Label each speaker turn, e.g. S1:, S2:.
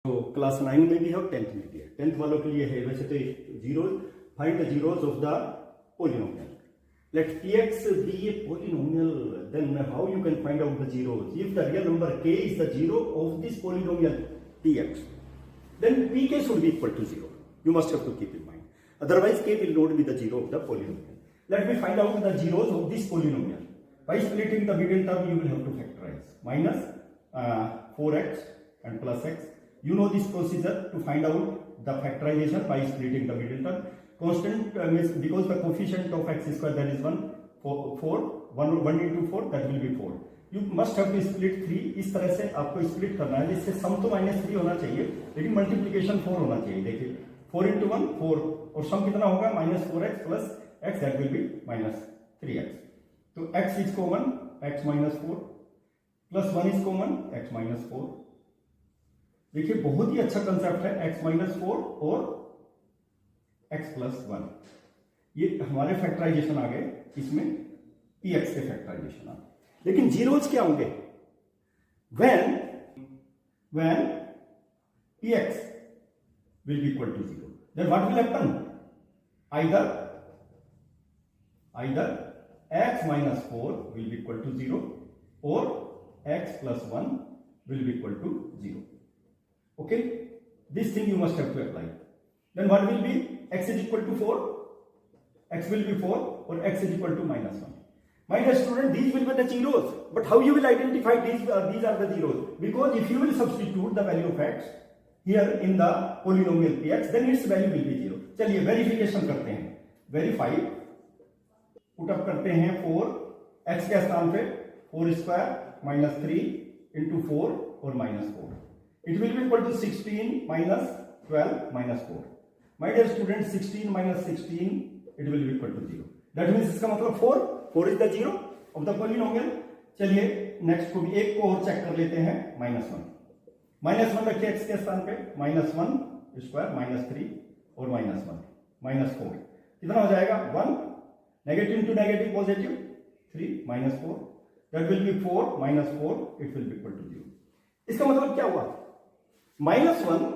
S1: तो क्लास 9 में भी है और 10th में भी है। 10th वालों के लिए है वैसे तो zeros, find the zeros of the polynomial. Let px be a polynomial, then how you can find out the zeros? If the real number k is the zero of this polynomial px, then pk should be equal to 0. You must have to keep in mind. Otherwise, k will not be the zero of the polynomial. Let me find out the zeros of this polynomial. By splitting the middle term, you will have to factorize. Minus 4x and plus x. You know this procedure to find out the factorization by splitting the middle term. Constant means because the coefficient of x square, that is 1, 1 into 4, that will be 4. You must have to split 3. इस तरह से आपको split करना है, जिससे सम तो -3 होना चाहिए लेकिन मल्टीप्लीकेशन 4 होना चाहिए। देखिए 4 into 1 4 और सम कितना होगा -4x plus x, that will be -3x. तो x is common, x -4 plus 1 is common, x -4. देखिए बहुत ही अच्छा कंसेप्ट है, x -4 और x plus 1। ये हमारे फैक्टराइजेशन आ गए, इसमें px के फैक्टराइजेशन आ गए। लेकिन जीरोज क्या होंगे? when px will be equal to 0, then what will happen? Either x minus 4 will be equal to 0 or x plus 1 will be equal to 0. Okay, this thing you must have to apply. Then what will be? X is equal to 4, x will be 4 or x is equal to -1. My dear student, these will be the zeros, but how you will identify these are the zeros? Because if you will substitute the value of x here in the polynomial px, then its value will be 0. चलिए verification करते हैं, verify put up करते हैं 4 x के स्थान पे 4 square -3 into 4 और -4. It will be equal to 16 minus 12 minus 4. My dear student, 16 minus 16, it will be equal to 0. That means इसका मतलब 4 is the zero of the polynomial. चलिए नेक्स्ट को भी एक को और चेक कर लेते हैं, -1 रखिए x के स्थान पे, -1 स्क्वायर -3 और -1 -4 कितना हो जाएगा? 1, negative two negative positive 3 -4, that will be 4 -4, it will be equal to 0. इसका मतलब क्या हुआ? -1